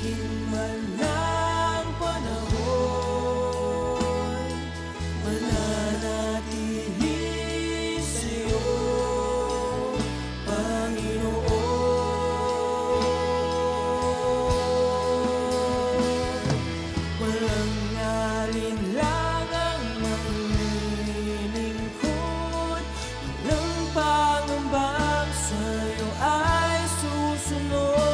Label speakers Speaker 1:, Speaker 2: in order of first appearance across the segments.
Speaker 1: Subukin man ng panahon, mananatili sa'yo, Panginoon. Walang alinlangang maglilingkod, walang pangambang sa'yo ay susunod.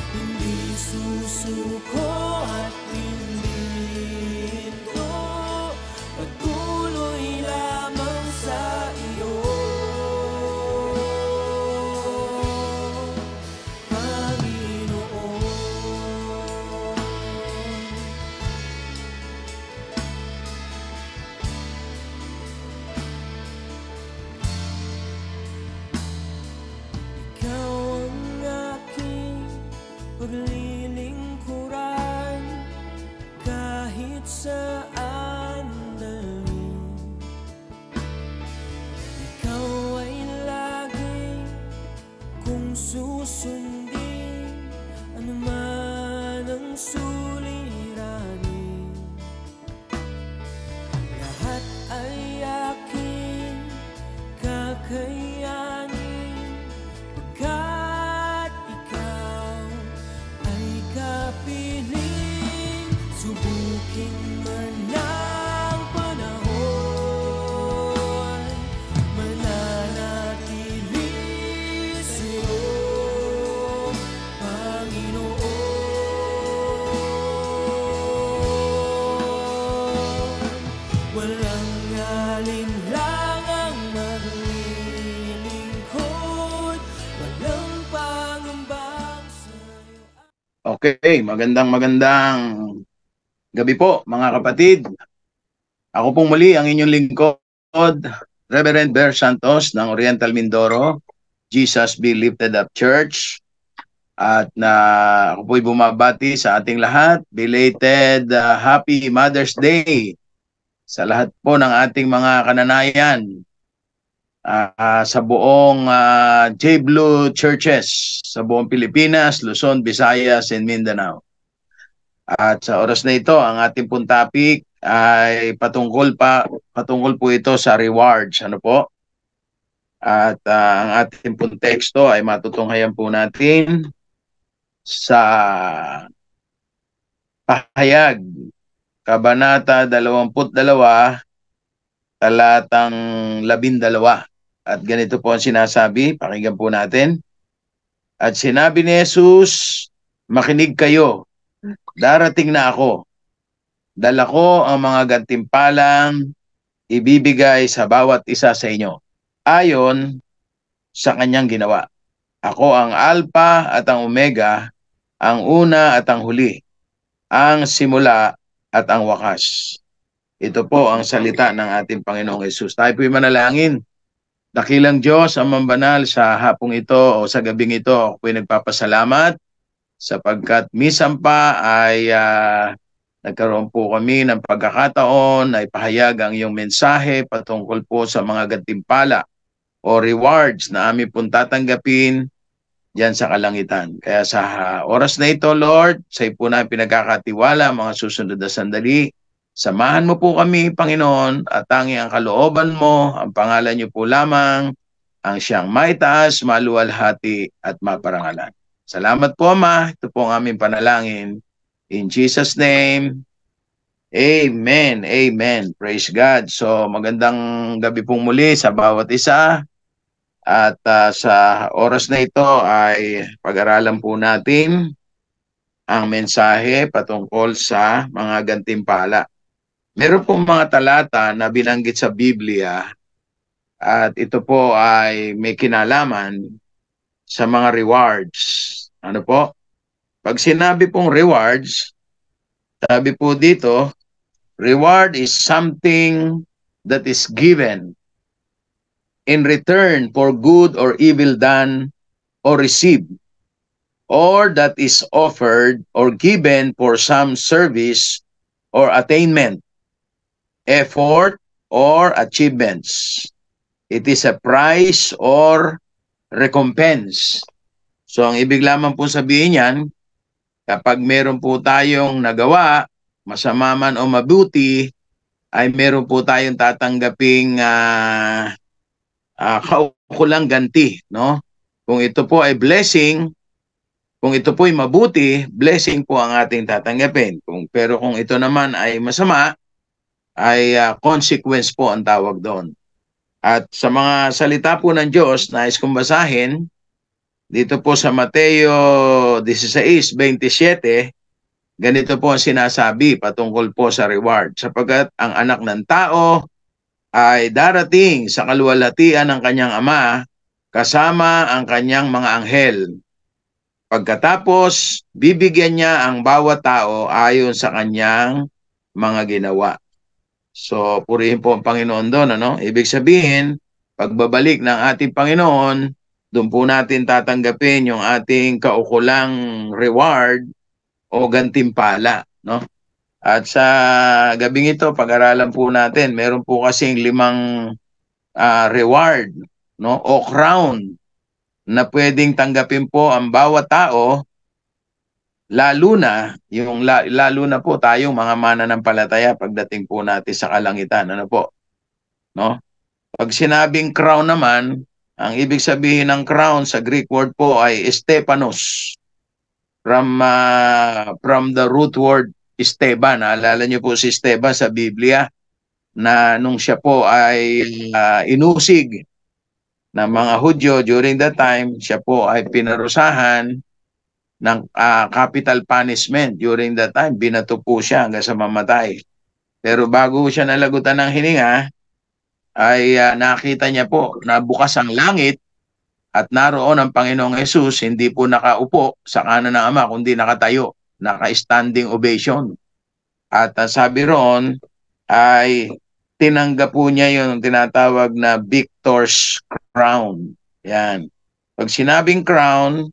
Speaker 1: Hindi susuko at hindi hinto, patuloy lamang sa iyo, Panginoon. Ikaw ang aking paglilingkuran, kahit saan dalhin. Ikaw ay lagi kong susundin, anuman ang suliranin. Lahat ay aking kakayanin, pagkat ikaw ay kapiling. Subukin man ng panahon, mananatili sa'yo, Panginoon. Walang alinlangang maglilingkod, walang pangambang sa'yo.
Speaker 2: Okay, magandang gabi po mga kapatid. Ako pong muli ang inyong lingkod, Reverend Ber Santos ng Oriental Mindoro, Jesus Be Lifted Up Church. At ako po'y bumabati sa ating lahat. Belated Happy Mother's Day sa lahat po ng ating mga kananayan sa buong J-Blue Churches sa buong Pilipinas, Luzon, Visayas, and Mindanao. At sa oras na ito, ang ating pong topic ay patungkol po ito sa rewards. Ano po? At ang ating pong teksto ay matutunghayan po natin sa Pahayag, Kabanata 22, talatang 12. At ganito po ang sinasabi, pakinggan po natin. At sinabi ni Jesus, makinig kayo, darating na ako. Dala ko ang mga gantimpalang ibibigay sa bawat isa sa inyo, ayon sa kanyang ginawa. Ako ang Alpha at ang Omega, ang una at ang huli, ang simula at ang wakas. Ito po ang salita ng ating Panginoong Jesus. Tayo po'y manalangin. Dakilang Diyos, ang mambanal, sa hapong ito o sa gabing ito, ako po'y nagpapasalamat sapagkat minsan pa ay nagkaroon po kami ng pagkakataon na ipahayag ang iyong mensahe patungkol po sa mga gantimpala o rewards na aming pong tatanggapin diyan sa kalangitan. Kaya sa oras na ito, Lord, sa iyo po na pinagkakatiwala mga susunod na sandali. Samahan mo po kami, Panginoon, at tangi ang kalooban mo, ang pangalan niyo po lamang, ang siyang maitaas, maluwalhati at maparangalan. Salamat po, Ama. Ito po ang aming panalangin. In Jesus' name, Amen. Amen. Praise God. So magandang gabi pong muli sa bawat isa. At sa oras na ito ay pag-aralan po natin ang mensahe patungkol sa mga gantimpala. Meron pong mga talata na binanggit sa Biblia at ito po ay may kinalaman sa mga rewards. Ano po? Pag sinabi pong rewards, sabi po dito, reward is something that is given in return for good or evil done or received, or that is offered or given for some service or attainment, effort, or achievements. It is a prize or recompense. So ang ibig lamang po sabihin yan, Kapag meron po tayong nagawa, masama man o mabuti, ay meron po tayong tatanggaping kaukulang ganti, no? Kung ito po ay blessing, kung ito po ay mabuti, blessing po ang ating tatanggapin. Pero kung ito naman ay masama, ay consequence po ang tawag doon. At sa mga salita po ng Diyos, nais kong basahin, dito po sa Mateo 16:27, ganito po ang sinasabi patungkol po sa reward. Sapagkat ang anak ng tao ay darating sa kaluwalhatian ng kanyang ama kasama ang kanyang mga anghel. Pagkatapos, bibigyan niya ang bawat tao ayon sa kanyang mga ginawa. So, purihin po ang Panginoon doon, ano? Ibig sabihin, pagbabalik ng ating Panginoon, doon po natin tatanggapin yung ating kaukulang reward o gantimpala, no? At sa gabing ito, pag-aralan po natin, meron po kasing 5 reward, no? O crown na pwedeng tanggapin po ang bawat tao, lalo na po tayong mga mananampalataya pagdating po natin sa kalangitan, ano po, no? Pag sinabing crown naman, ang ibig sabihin ng crown sa Greek word po ay Stephanos, from the root word Esteban. Alala niyo po si Esteban sa Biblia na nung siya po ay inusig ng mga Hudyo during that time, siya po ay pinarusahan ng capital punishment during that time. Binato po siya hanggang sa mamatay. Pero bago siya nalagutan ng hininga, ay nakita niya po na bukas ang langit at naroon ang Panginoong Jesus, hindi po nakaupo sa kanan ng Ama, kundi nakatayo, naka-standing ovation. At sabi roon ay tinanggap po niya yung tinatawag na victor's crown. Yan. Pag sinabing crown,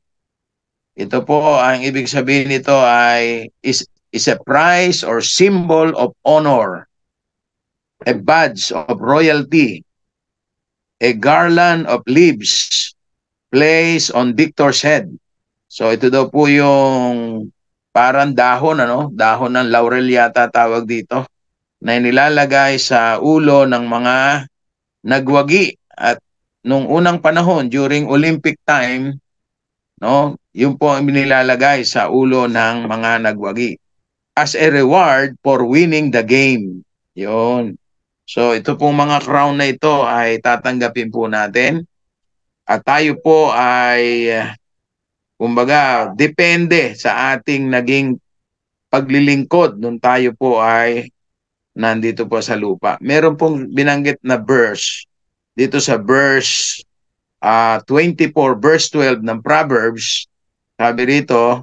Speaker 2: ito po, ang ibig sabihin nito ay is a prize or symbol of honor, a badge of royalty, a garland of leaves placed on victor's head. So ito daw po yung parang dahon, ano? Dahon ng laurel yata tawag dito, na nilalagay sa ulo ng mga nagwagi. At nung unang panahon, during Olympic time, no, yun po ang nilalagay sa ulo ng mga nagwagi as a reward for winning the game. Yun. So ito pong mga crown na ito ay tatanggapin po natin. At tayo po ay, kumbaga, depende sa ating naging paglilingkod nung tayo po ay nandito po sa lupa. Meron pong binanggit na verse dito sa verse 24, verse 12 ng Proverbs. Sabi rito,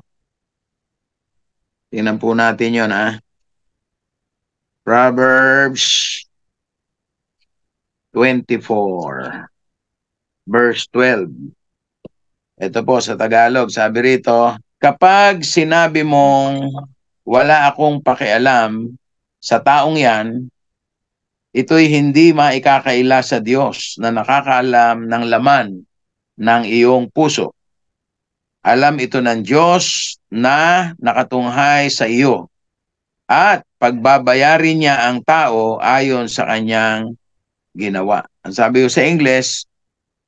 Speaker 2: tingnan po natin yun, Proverbs 24. Verse 12. Ito po sa Tagalog, sabi rito, kapag sinabi mong wala akong pakialam sa taong yan, ito'y hindi maikakaila sa Diyos na nakakaalam ng laman ng iyong puso. Alam ito ng Diyos na nakatunghay sa iyo at pagbabayarin niya ang tao ayon sa kanyang ginawa. Ang sabi ko sa English,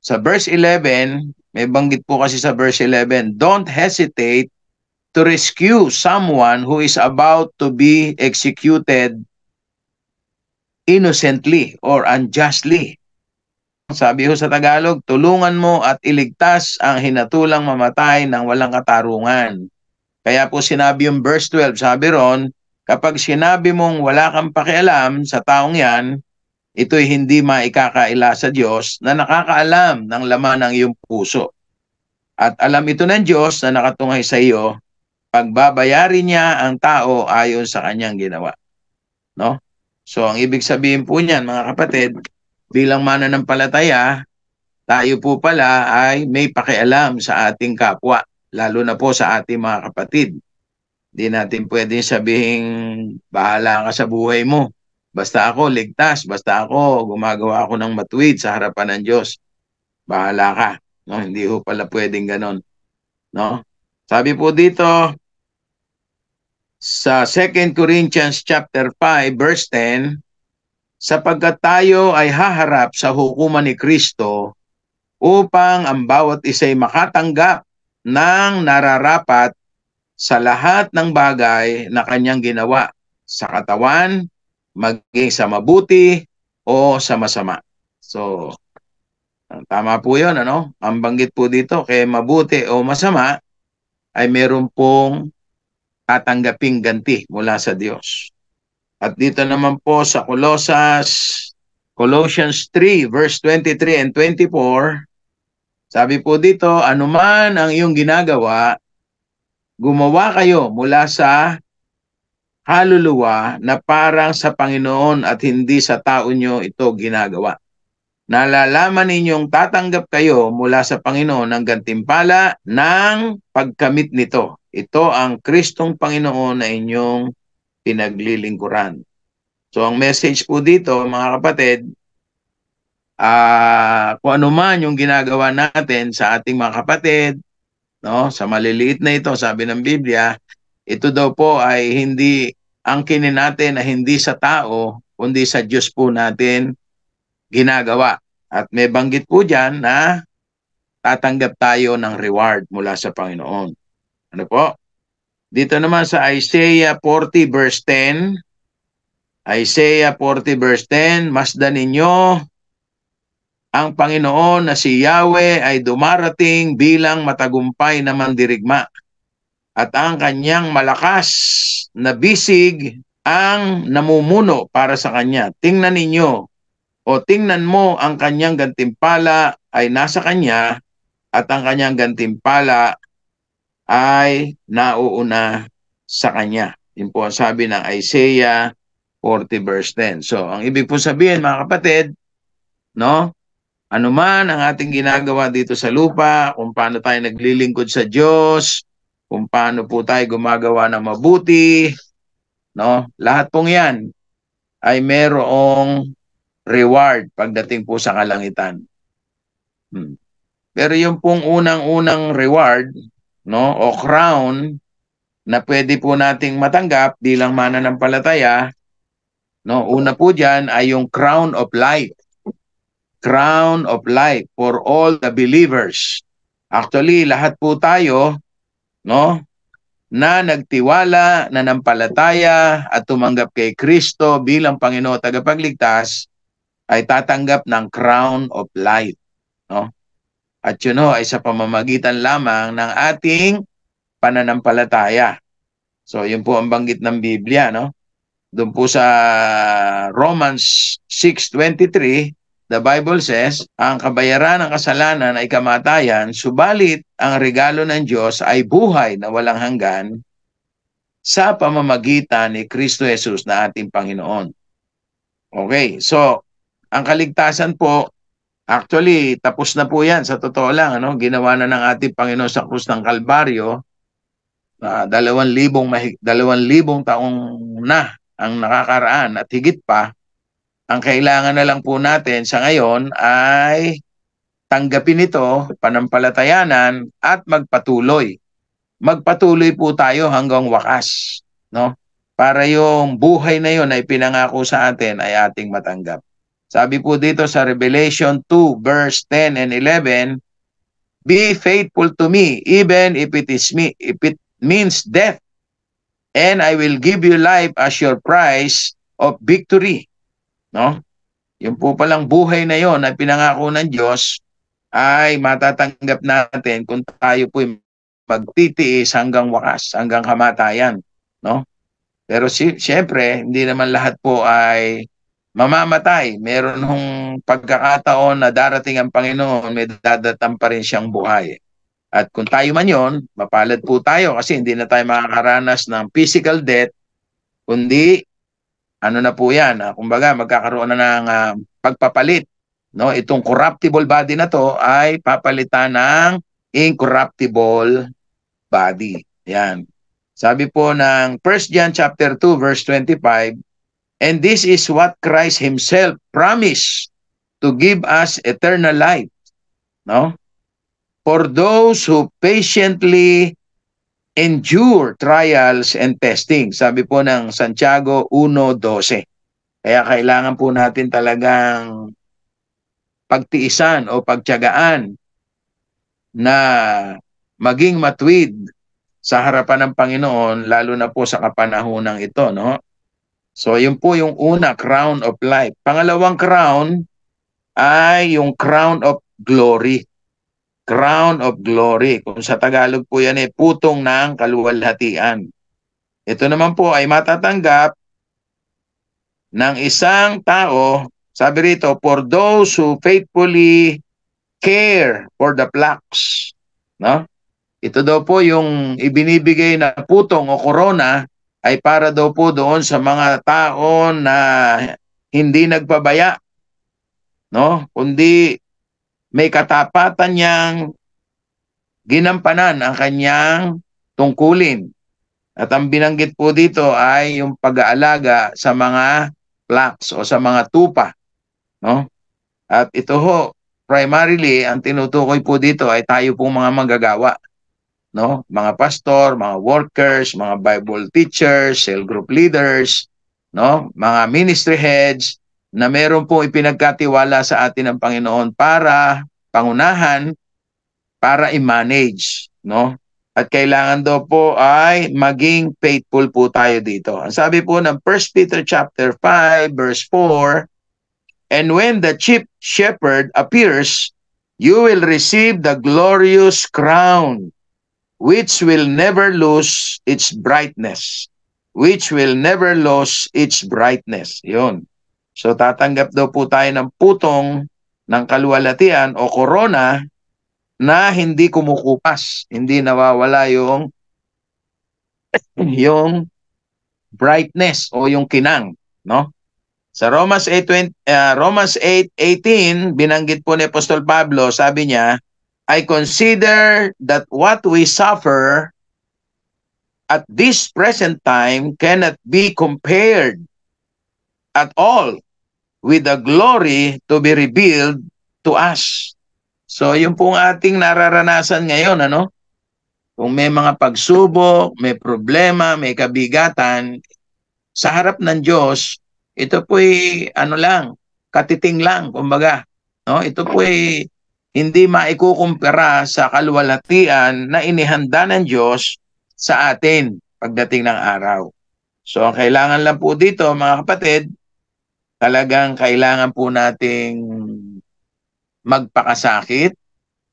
Speaker 2: sa verse 11, may banggit po kasi sa verse 11, don't hesitate to rescue someone who is about to be executed innocently or unjustly. Sabi ko sa Tagalog, tulungan mo at iligtas ang hinatulang mamatay ng walang katarungan. Kaya po sinabi yung verse 12, sabi ron, kapag sinabi mong wala kang pakialam sa taong yan, ito'y hindi maikakaila sa Diyos na nakakaalam ng laman ng iyong puso. At alam ito ng Diyos na nakatunghay sa iyo, pagbabayarin niya ang tao ayon sa kanyang ginawa. No? So ang ibig sabihin po niyan, mga kapatid, bilang mananampalataya, tayo po pala ay may pakialam sa ating kapwa, lalo na po sa ating mga kapatid. Hindi natin pwedeng sabihin, bahala ka sa buhay mo. Basta ako ligtas, basta ako gumagawa ako ng matuwid sa harapan ng Diyos. Bahala ka. No, hindi ho pala pwedeng ganon. No? Sabi po dito, sa 2 Corinthians chapter 5 verse 10, sapagkat tayo ay haharap sa hukuman ni Kristo upang ang bawat isa'y makatanggap ng nararapat sa lahat ng bagay na kanyang ginawa sa katawan, maging sa mabuti o sa masama. So, tama po yun, ano? Ang banggit po dito, kay mabuti o masama, ay meron pong tatanggaping ganti mula sa Diyos. At dito naman po sa Colossians 3 verse 23 and 24, sabi po dito, anuman ang iyong ginagawa, gumawa kayo mula sa kaluluwa na parang sa Panginoon at hindi sa tao nyo ito ginagawa. Nalalaman ninyong tatanggap kayo mula sa Panginoon ng gantimpala ng pagkamit nito. Ito ang Kristong Panginoon na inyong pinaglilingkuran. So ang message po dito, mga kapatid, kung ano man yung ginagawa natin sa ating mga kapatid, no, sa maliliit na ito, sabi ng Biblia, ito daw po ay hindi angkinin natin na hindi sa tao, kundi sa Diyos po natin ginagawa. At may banggit po dyan na tatanggap tayo ng reward mula sa Panginoon. Ano po? Dito naman sa Isaiah 40 verse 10, Isaiah 40 verse 10, masdan ninyo ang Panginoon na si Yahweh ay dumarating bilang matagumpay na mandirigma at ang kanyang malakas na bisig ang namumuno para sa kanya. Tingnan ninyo o tingnan mo ang kanyang gantimpala ay nasa kanya at ang kanyang gantimpala ay nauuna sa kanya. Yun po ang sabi ng Isaiah 40 verse 10. So, ang ibig po sabihin, mga kapatid, no? Ano man ang ating ginagawa dito sa lupa, kung paano tayo naglilingkod sa Diyos, kung paano po tayo gumagawa ng mabuti, no? Lahat pong yan ay merong reward pagdating po sa kalangitan. Pero yung pong unang-unang reward, no, o crown na pwede po nating matanggap bilang mananampalataya, no, una po diyan ay yung crown of life. Crown of life for all the believers. Actually, lahat po tayo, no, na nagtiwala, nanampalataya at tumanggap kay Kristo bilang Panginoon at tagapagligtas ay tatanggap ng crown of life, no? At yun ho, ay sa pamamagitan lamang ng ating pananampalataya. So, yun po ang banggit ng Biblia, no? Doon po sa Romans 6:23, the Bible says, ang kabayaran ng kasalanan ay kamatayan, subalit ang regalo ng Diyos ay buhay na walang hanggan sa pamamagitan ni Kristo Jesus na ating Panginoon. Okay, so, ang kaligtasan po, actually, tapos na po yan, sa totoo lang, ano? Ginawa na ng ating Panginoon sa krus ng Kalbaryo, 2,000 taong na ang nakakaraan at higit pa. Ang kailangan na lang po natin sa ngayon ay tanggapin ito, panampalatayanan at magpatuloy. Magpatuloy po tayo hanggang wakas, no? Para yung buhay na yun ay pinangako sa atin ay ating matanggap. Sabi po dito sa Revelation 2 verse 10 and 11, be faithful to me even if it means death, and I will give you life as your price of victory. No? Yung po palang buhay na yon na pinangako ng Diyos ay matatanggap natin kung tayo po magtitiis hanggang wakas, hanggang kamatayan, no? Pero siyempre, hindi naman lahat po ay mamamatay. Meron hong pagkakataon na darating ang Panginoon, may dadatang pa rin siyang buhay. At kung tayo man yon, mapalad po tayo kasi hindi na tayo makakaranas ng physical death, kundi ano na po yan, kumbaga magkakaroon na ng pagpapalit. No? Itong corruptible body na to ay papalitan ng incorruptible body. Yan. Sabi po ng 1 John chapter 2 verse 25, and this is what Christ himself promised to give us eternal life. No? For those who patiently endure trials and testing. Sabi po ng Santiago 1:12. Kaya kailangan po natin talagang pagtiisan o pagtiyagaan na maging matuwid sa harapan ng Panginoon, lalo na po sa kapanahonang ito, no? So, yun po yung una, crown of life. Pangalawang crown ay yung crown of glory. Crown of glory. Kung sa Tagalog po yan putong ng kaluwalhatian. Ito naman po ay matatanggap ng isang tao, sabi rito, for those who faithfully care for the flocks. No? Ito daw po yung ibinibigay na putong o korona ay para daw po doon sa mga tao na hindi nagpabaya, no? Kundi may katapatan niyang ginampanan ang kanyang tungkulin. At ang binanggit po dito ay yung pag-aalaga sa mga flocks o sa mga tupa, no? At ito ho, primarily ang tinutukoy po dito ay tayo pong mga manggagawa, no? Mga pastor, mga workers, mga Bible teachers, cell group leaders, no? Mga ministry heads na meron pong ipinagkatiwala sa atin ng Panginoon para pangunahan, para i-manage, no? At kailangan daw po ay maging faithful po tayo dito. Ang sabi po ng 1 Peter chapter 5 verse 4, and when the chief shepherd appears, you will receive the glorious crown which will never lose its brightness. Which will never lose its brightness. Yun. So tatanggap daw po tayo ng putong ng kaluwalhatian o corona na hindi kumukupas, hindi nawawala yung brightness o yung kinang, no? Sa Romans 8:18, binanggit po ni Apostol Pablo, sabi niya, I consider that what we suffer at this present time cannot be compared at all with the glory to be revealed to us. So, yung pong ating nararanasan ngayon, ano? Kung may mga pagsubok, may problema, may kabigatan, sa harap ng Diyos, ito po'y ano lang, katiting lang, kumbaga. No? Ito po'y hindi maikukumpara sa kaluwalhatian na inihanda ng Diyos sa atin pagdating ng araw. So, ang kailangan lang po dito, mga kapatid, talagang kailangan po nating magpakasakit,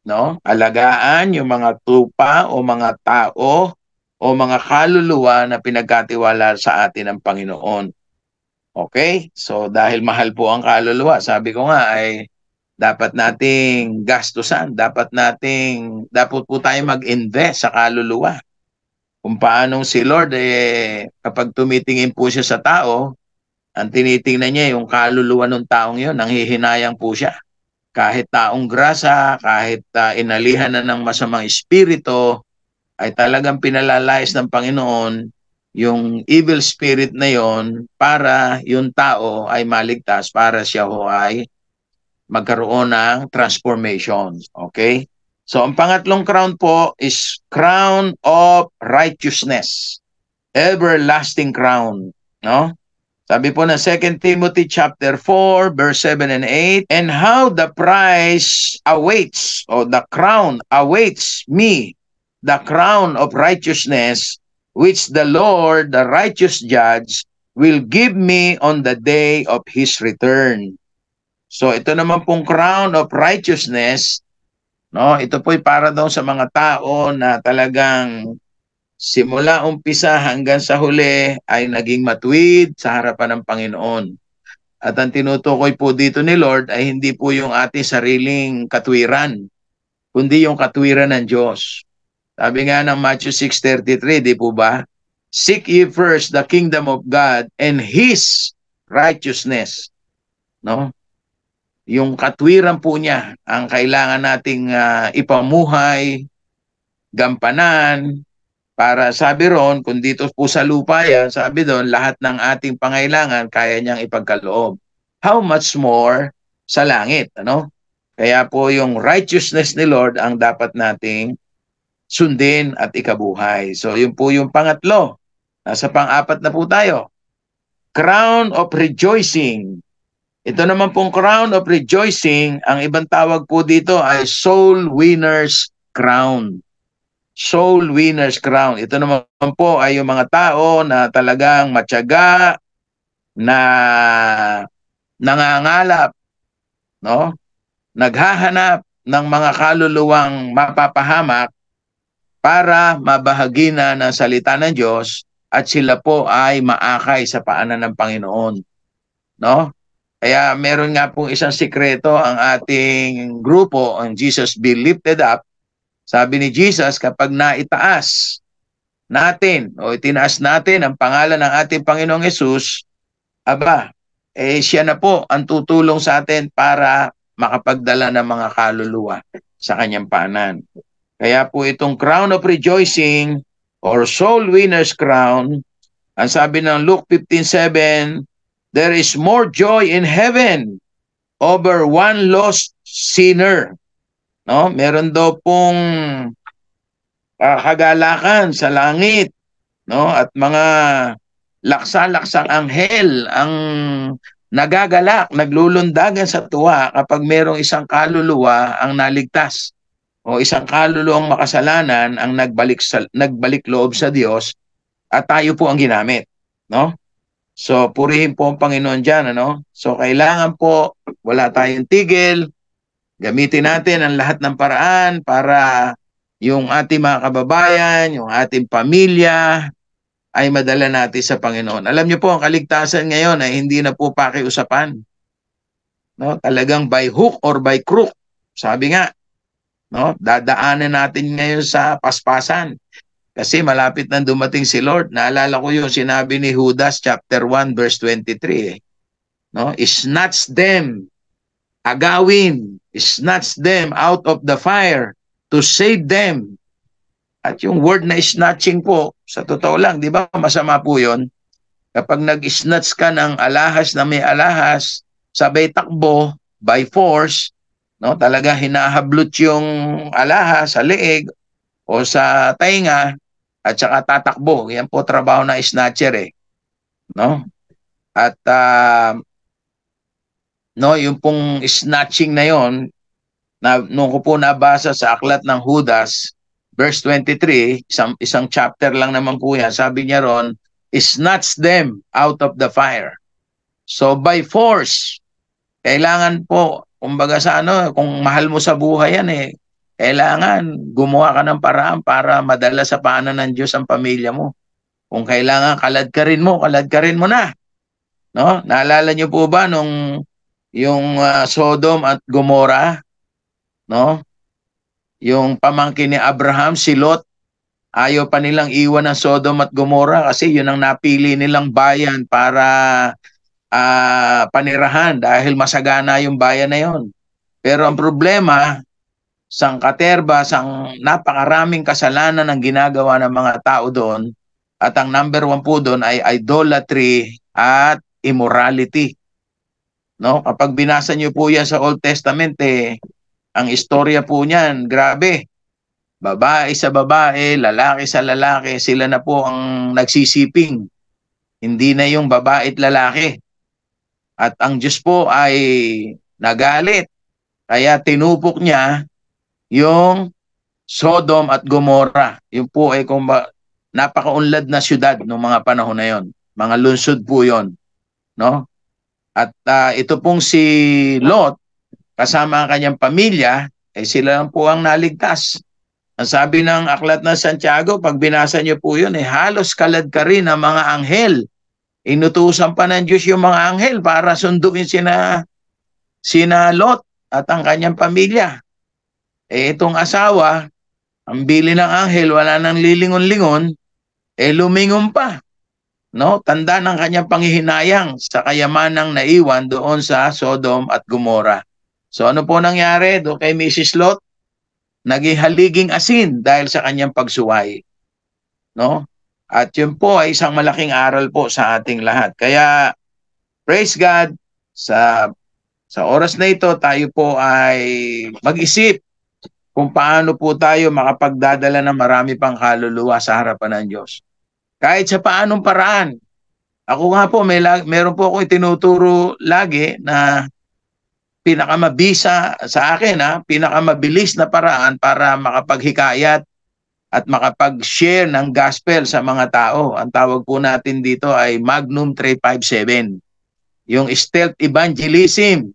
Speaker 2: no? Alagaan yung mga tupa o mga tao o mga kaluluwa na pinagkatiwala sa atin ng Panginoon. Okay? So dahil mahal po ang kaluluwa, sabi ko nga ay dapat nating gastusan, dapat po tayo mag-invest sa kaluluwa. Kung paanong si Lord kapag tumitingin po siya sa tao, ang tinitingnan niya yung kaluluwa ng taong yun, nanghihinayang po siya. Kahit taong grasa, kahit inalihan na ng masamang espiritu, ay talagang pinalalayas ng Panginoon yung evil spirit na yon para yung tao ay maligtas, para siya ho ay magkaroon ng transformation. Okay? So, ang pangatlong crown po is crown of righteousness. Everlasting crown. No? Sabi po ng 2 Timothy chapter 4 verse 7 and 8, and how the prize awaits, or the crown awaits me, the crown of righteousness, which the Lord, the righteous judge, will give me on the day of his return. So ito naman pong crown of righteousness, no? Ito po'y para daw sa mga tao na talagang simula umpisa hanggang sa huli ay naging matuwid sa harapan ng Panginoon. At ang tinutukoy po dito ni Lord ay hindi po yung ating sariling katwiran, kundi yung katwiran ng Diyos. Sabi nga ng Matthew 6:33, di po ba? Seek ye first the kingdom of God and His righteousness. No? Yung katwiran po niya ang kailangan nating ipamuhay, gampanan, para sabi ron, kung dito po sa lupa yan, sabi doon, lahat ng ating pangailangan kaya niyang ipagkaloob. How much more sa langit, ano? Kaya po yung righteousness ni Lord ang dapat nating sundin at ikabuhay. So yun po yung pangatlo. Nasa pang-apat na po tayo. Crown of rejoicing. Ito naman pong crown of rejoicing, ang ibang tawag po dito ay soul winner's crown. Soul winner's crown. Ito naman po ay yung mga tao na talagang matyaga, na nangangalap, no? Naghahanap ng mga kaluluwang mapapahamak para mabahagi na ng salita ng Diyos at sila po ay maakay sa paanan ng Panginoon, no? Kaya meron nga pong isang sikreto ang ating grupo, ang Jesus Be Lifted Up. Sabi ni Jesus, kapag naitaas natin o itinaas natin ang pangalan ng ating Panginoong Hesus, aba, siya na po ang tutulong sa atin para makapagdala ng mga kaluluwa sa kanyang paanan. Kaya po itong crown of rejoicing or soul winner's crown, ang sabi ng Luke 15:7, there is more joy in heaven over one lost sinner. No? Meron daw pong kagalakan sa langit, no? At mga laksa-laksang anghel ang nagagalak, naglulundagan sa tuwa kapag merong isang kaluluwa ang naligtas o isang kaluluwang makasalanan ang nagbalik loob sa Diyos at tayo po ang ginamit, no? So purihin po ang Panginoon diyan, ano? So kailangan po wala tayong tigil, gamitin natin ang lahat ng paraan para yung ating mga kababayan, yung ating pamilya ay madala natin sa Panginoon. Alam niyo po, ang kaligtasan ngayon ay hindi na po pakiusapan. No? Talagang by hook or by crook. Sabi nga, no? Dadaanan natin ngayon sa paspasan. Kasi malapit na dumating si Lord. Naalala ko yung sinabi ni Judas chapter 1 verse 23. No? Snatch them, agawin, snatch them out of the fire to save them. At yung word na snatching po, sa totoo lang, di ba masama po yun? Kapag nag-snatch ka ng alahas na may alahas, sabay takbo, by force, no, talaga hinahablot yung alahas sa leeg o sa tainga at saka tatakbo. Yan po trabaho na snatcher eh. No? At no, yung pong snatching na yon, nung ko po nabasa sa aklat ng Judas, verse 23, isang chapter lang naman po yan, sabi niya ron, snatch them out of the fire. So by force, kailangan po, kumbaga sa ano, kung mahal mo sa buhay yan eh, kailangan gumawa ka ng paraan para madala sa paanan ng Diyos ang pamilya mo. Kung kailangan kalad ka rin mo na. No? Naalala niyo po ba nung yung Sodom at Gomorrah, no? Yung pamangkin ni Abraham, si Lot, ayaw pa nilang iwan ng Sodom at Gomorrah kasi yun ang napili nilang bayan para panirahan dahil masagana yung bayan na yun. Pero ang problema, sangkaterba, napakaraming kasalanan ang ginagawa ng mga tao doon at ang number one po doon ay idolatry at immorality. No? Kapag binasa niyo po yan sa Old Testament, ang istorya po niyan, grabe. Babae sa babae, lalaki sa lalaki, sila na po ang nagsisiping. Hindi na yung babae at lalaki. At ang Diyos po ay nagalit. Kaya tinupok niya yung Sodom at Gomorrah. Yung po ay napakaunlad na syudad noong mga panahon na yon. Mga lungsod po yon, no? At ito pong si Lot, kasama ang kanyang pamilya, sila lang po ang naligtas. Ang sabi ng aklat ng Santiago, pag binasa niyo po yun, halos kalad ka rin ng mga anghel. Inutusan pa ng Diyos yung mga anghel para sunduin sina Lot at ang kanyang pamilya. Itong asawa, ang bili ng anghel, wala nang lilingon-lingon, lumingon pa. No? Tanda ng kanyang panghihinayang sa kayamanang naiwan doon sa Sodom at Gomorrah. So ano po nangyari doon kay Mrs. Lot? Naging haliging asin dahil sa kanyang pagsuway. No? At yun po ay isang malaking aral po sa ating lahat. Kaya praise God, sa oras na ito tayo po ay mag-isip kung paano po tayo makapagdadala ng marami pang kaluluwa sa harapan ng Diyos. Kahit sa paanong paraan. Ako nga po, meron po akong itinuturo lagi na pinakamabisa sa akin, pinakamabilis na paraan para makapaghikayat at makapag-share ng gospel sa mga tao. Ang tawag po natin dito ay Magnum 357. Yung stealth evangelism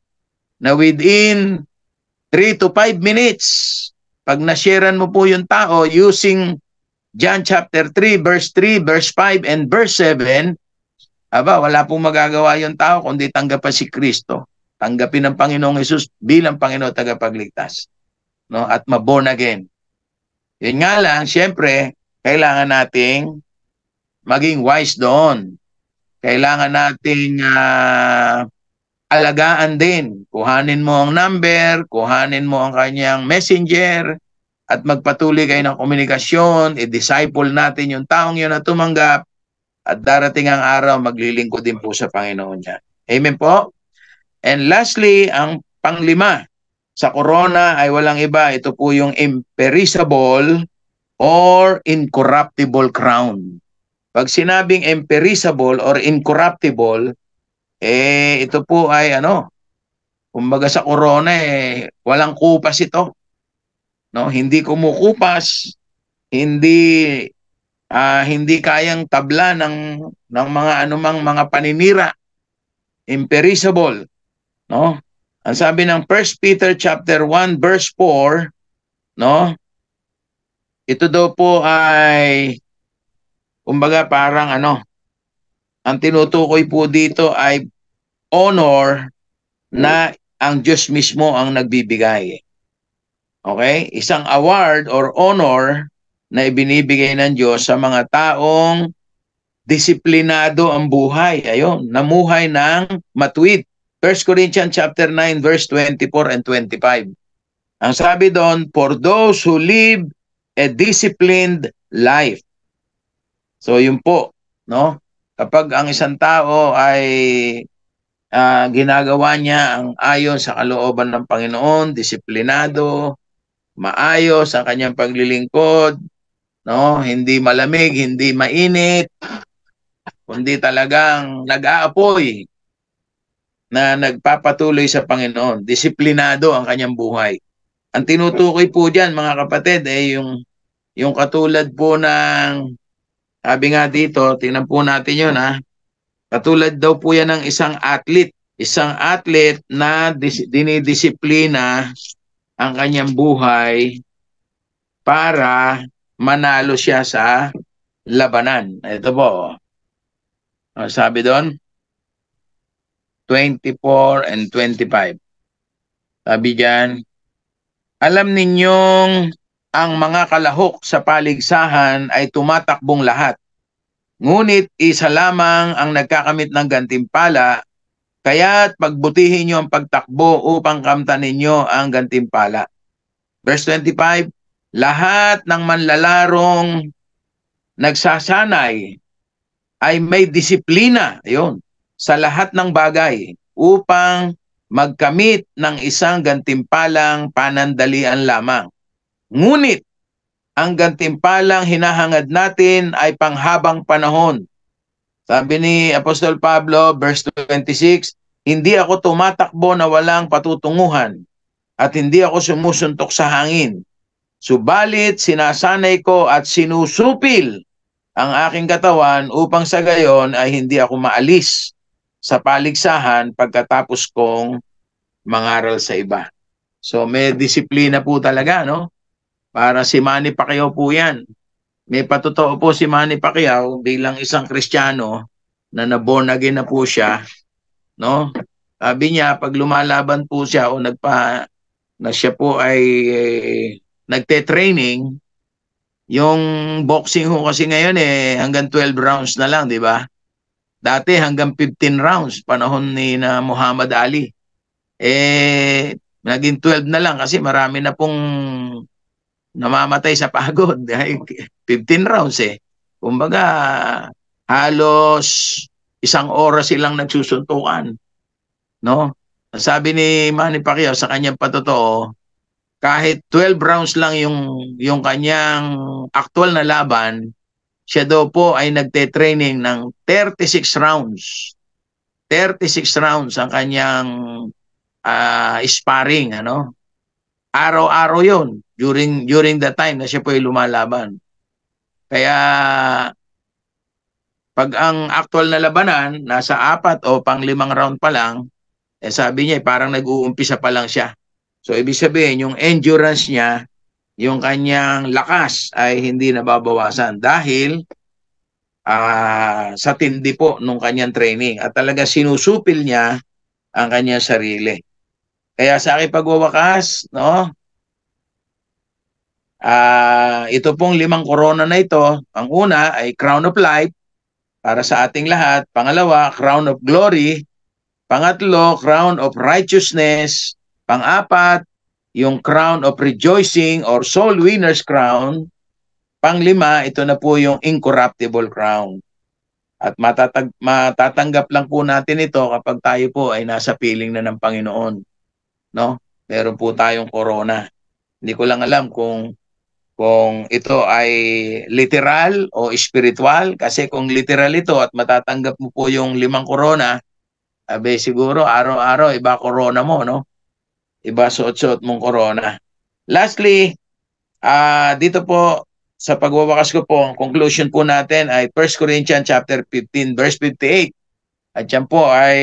Speaker 2: na within 3 to 5 minutes, pag na-sharean mo po yung tao using John chapter 3, verse 3, verse 5, and verse 7, wala pong magagawa yung tao kundi tanggapin si Kristo. Tanggapin ng Panginoong Hesus bilang Panginoon tagapagligtas. No? At ma-born again. Yun nga lang, siyempre, kailangan nating maging wise doon. Kailangan nating alagaan din. Kuhanin mo ang number, kuhanin mo ang kanyang messenger, at magpatuloy kayo ng komunikasyon, i-disciple natin yung taong yun na tumanggap, at darating ang araw, maglilingkod din po sa Panginoon niya. Amen po? And lastly, ang panglima, sa corona ay walang iba. Ito po yung imperishable or incorruptible crown. Pag sinabing imperishable or incorruptible, ito po ay kumbaga sa corona walang kupas ito. No, hindi kumukupas, hindi kayang tabla ng mga anumang mga paninira. Imperishable, no? Ang sabi ng 1 Peter chapter 1 verse 4, no? Ito daw po ay kumbaga parang ang tinutukoy po dito ay honor na ang Diyos mismo ang nagbibigay. Okay? Isang award or honor na ibinibigay ng Diyos sa mga taong disiplinado ang buhay. Ayun, namuhay ng matuwid. 1 Corinthians chapter 9 verse 24 and 25. Ang sabi doon, for those who live a disciplined life. So yun po, no? Kapag ang isang tao ay ginagawa niya ang ayon sa kalooban ng Panginoon, disiplinado, maayos ang kanyang paglilingkod, no? Hindi malamig, hindi mainit, kundi talagang nag-aapoy na nagpapatuloy sa Panginoon. Disiplinado ang kanyang buhay. Ang tinutukoy po diyan, mga kapatid, yung katulad po ng, sabi nga dito, tingnan po natin yun katulad daw po yan ng isang athlete. Isang athlete na dinidisiplina ang kanyang buhay para manalo siya sa labanan. Ito po. Sabi doon, 24 and 25. Sabi diyan, alam ninyong ang mga kalahok sa paligsahan ay tumatakbong lahat. Ngunit isa lamang ang nagkakamit ng gantimpala, kaya't pagbutihin niyo ang pagtakbo upang kamtan ninyo ang gantimpala. Verse 25, lahat ng manlalarong nagsasanay ay may disiplina, ayun, sa lahat ng bagay upang magkamit ng isang gantimpalang panandalian lamang. Ngunit ang gantimpalang hinahangad natin ay panghabang panahon. Sabi ni Apostol Pablo, verse 26, hindi ako tumatakbo na walang patutunguhan at hindi ako sumusuntok sa hangin. Subalit sinasanay ko at sinusupil ang aking katawan upang sa gayon ay hindi ako maalis sa paligsahan pagkatapos kong mangaral sa iba. So may disiplina po talaga, no? Para si Manny Pacquiao po yan. May patotoo po si Manny Pacquiao bilang isang Kristiyano na na-born again na po siya, no? Sabi niya, pag lumalaban po siya o na siya po ay nagte-training, yung boxing ho kasi ngayon hanggang 12 rounds na lang, di ba? Dati hanggang 15 rounds, panahon ni Muhammad Ali. Naging 12 na lang kasi marami na pong namamatay sa pagod. 15 rounds Kumbaga, halos isang oras silang nagsusuntukan. No? Sabi ni Manny Pacquiao sa kanyang patotoo, kahit 12 rounds lang yung kanyang actual na laban, siya daw po ay nagte-training ng 36 rounds. 36 rounds ang kanyang sparring, ano? Araw-araw 'yon during the time na siya po ay lumalaban. Kaya pag ang actual na labanan nasa 4 o pang-5 round pa lang, sabi niya parang nag-uumpisa pa lang siya. So ibig sabihin yung endurance niya, yung kanyang lakas ay hindi nababawasan dahil sa tindi po nung kanyang training at talaga sinusupil niya ang kanyang sarili. Kaya sa aking pagwawakas, no, ito pong 5 corona na ito, ang una ay Crown of Life para sa ating lahat. Pangalawa, Crown of Glory. Pangatlo, Crown of Righteousness. Pang-apat, yung Crown of Rejoicing or Soul Winner's Crown. Pang-5, ito na po yung Incorruptible Crown. At matatanggap lang po natin ito kapag tayo po ay nasa piling na ng Panginoon. No? Meron po tayong corona. Hindi ko lang alam kung ito ay literal o spiritual, kasi kung literal ito at matatanggap mo po yung 5 corona, abe siguro araw-araw iba corona mo, no? Iba suot-suot mong corona. Lastly, dito po sa pagwawakas ko po, ang conclusion po natin ay 1 Corinthians chapter 15 verse 58. At yan po ay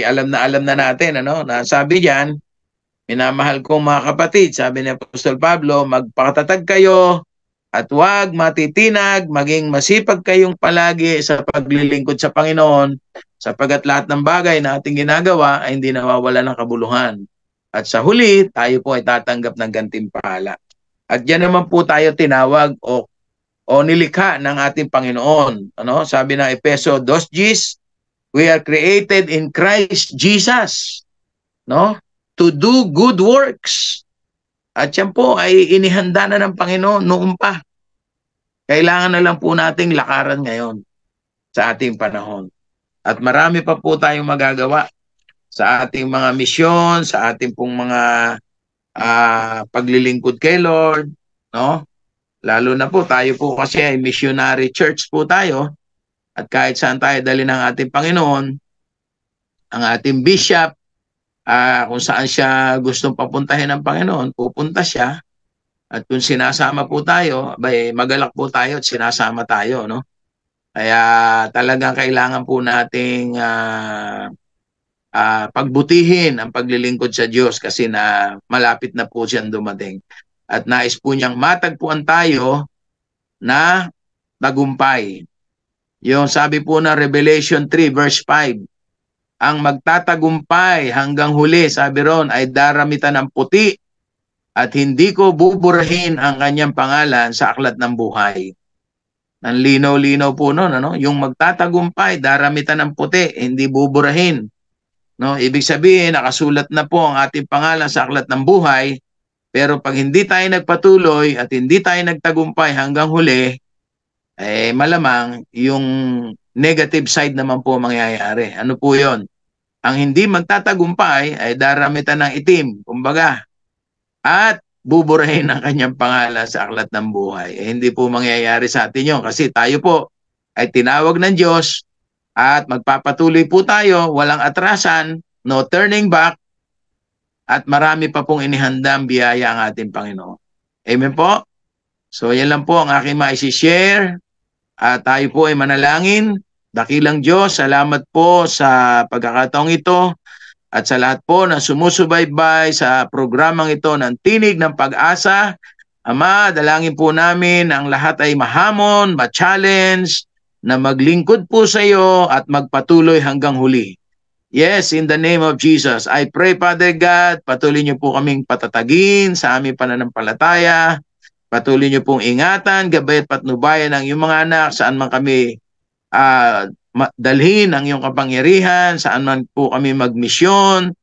Speaker 2: alam na natin, ano? Na sabi diyan, minamahal kong mga kapatid, sabi ni Apostol Pablo, magpakatatag kayo at huwag matitinag, maging masipag kayong palagi sa paglilingkod sa Panginoon, sapagkat lahat ng bagay na ating ginagawa ay hindi nawawala ng kabuluhan. At sa huli, tayo po ay tatanggap ng gantimpala. At diyan naman po tayo tinawag o nilikha ng ating Panginoon. Ano? Sabi ng Efeso 2:10, we are created in Christ Jesus, no? To do good works. At yan po ay inihanda na ng Panginoon noon pa. Kailangan na lang po nating lakaran ngayon sa ating panahon. At marami pa po tayong magagawa sa ating mga misyon, sa ating pong mga paglilingkod kay Lord, no? Lalo na po tayo po kasi ay missionary church po tayo, at kahit saan tayo dali ng ating Panginoon, ang ating bishop, kung saan siya gustong papuntahin ng Panginoon, pupunta siya. At kung sinasama po tayo, magalak po tayo at sinasama tayo, no? Kaya talagang kailangan po nating pagbutihin ang paglilingkod sa Diyos kasi na malapit na po siyang dumating. At nais po niyang matagpuan tayo na tagumpay. Yung sabi po na Revelation 3 verse 5, ang magtatagumpay hanggang huli, sabi ron, ay daramitan ng puti at hindi ko buburahin ang kanyang pangalan sa aklat ng buhay. Ang linaw-linaw po nun, ano? Yung magtatagumpay, daramitan ng puti, hindi buburahin. No? Ibig sabihin, nakasulat na po ang ating pangalan sa aklat ng buhay, pero pag hindi tayo nagpatuloy at hindi tayo nagtagumpay hanggang huli, malamang yung negative side naman po mangyayari. Ano po yon? Ang hindi magtatagumpay ay daramitan ng itim, kumbaga, at buburahin ang kanyang pangalan sa aklat ng buhay. Hindi po mangyayari sa atin yun kasi tayo po ay tinawag ng Diyos at magpapatuloy po tayo, walang atrasan, no turning back, at marami pa pong inihandang biyaya ang ating Panginoon. Amen po? So yan lang po ang aking maisi-share. Tayo po ay manalangin. Dakilang Diyos, salamat po sa pagkakataong ito at sa lahat po na sumusubaybay sa programang ito ng Tinig ng Pag-asa. Ama, dalangin po namin ang lahat ay mahamon, ma-challenge, na maglingkod po sa iyo at magpatuloy hanggang huli. Yes, in the name of Jesus, I pray, Father God, patuloy niyo po kaming patatagin sa aming pananampalataya. Patuloy niyo pong ingatan, gabay at patnubayan ang iyong mga anak, saan man kami dalhin ang iyong kapangyarihan, saan man po kami magmisyon,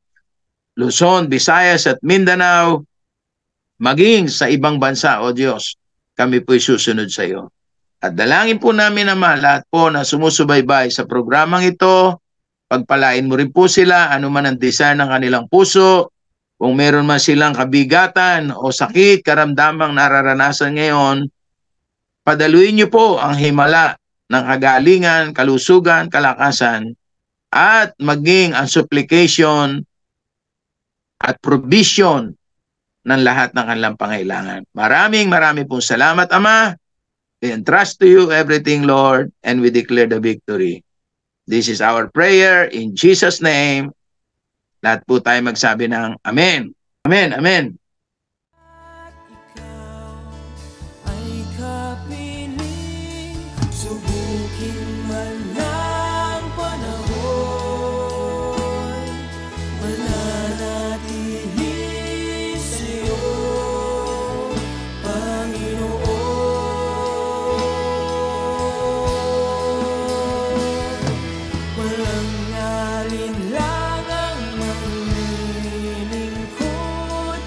Speaker 2: Luzon, Visayas at Mindanao, maging sa ibang bansa, O Diyos, kami po'y susunod sa iyo. At dalangin po namin, Ama, lahat po na sumusubaybay sa programang ito, pagpalain mo rin po sila, anuman ang desire ng kanilang puso, Kung meron man silang kabigatan o sakit, karamdamang nararanasan ngayon, padaluin niyo po ang himala ng kagalingan, kalusugan, kalakasan, at maging ang supplication at provision ng lahat ng kanilang pangailangan. Maraming pong salamat, Ama. We entrust to you everything, Lord, and we declare the victory. This is our prayer in Jesus' name. Lahat po tayo magsabi ng Amen. Amen. Amen.
Speaker 1: Ikaw ay kapiling, subukin man ng panahon, mananatili sa'yo, Panginoon. Walang alinlangang maglilingkod,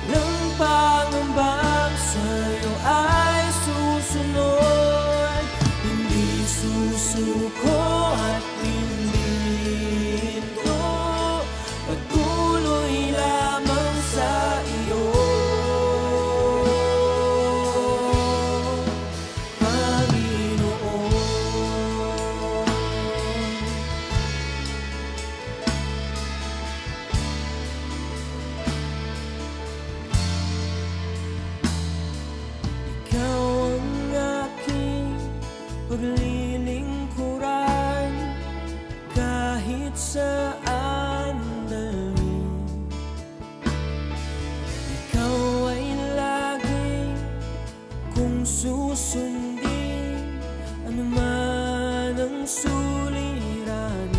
Speaker 1: walang pangambang sa'yo ay susunod, hindi susuko at hindi hinto, patuloy lamang sa iyo, Panginoon. Ikaw ang aking paglilingkuran, kahit saan dalhin. Ikaw ay lagi kong susundin, anuman ang suliranin.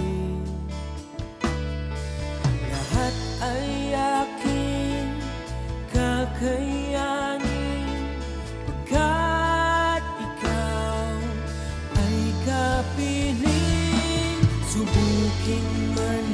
Speaker 1: Lahat ay aking kakayanin, pagkat ikaw ay kapiling, subukin man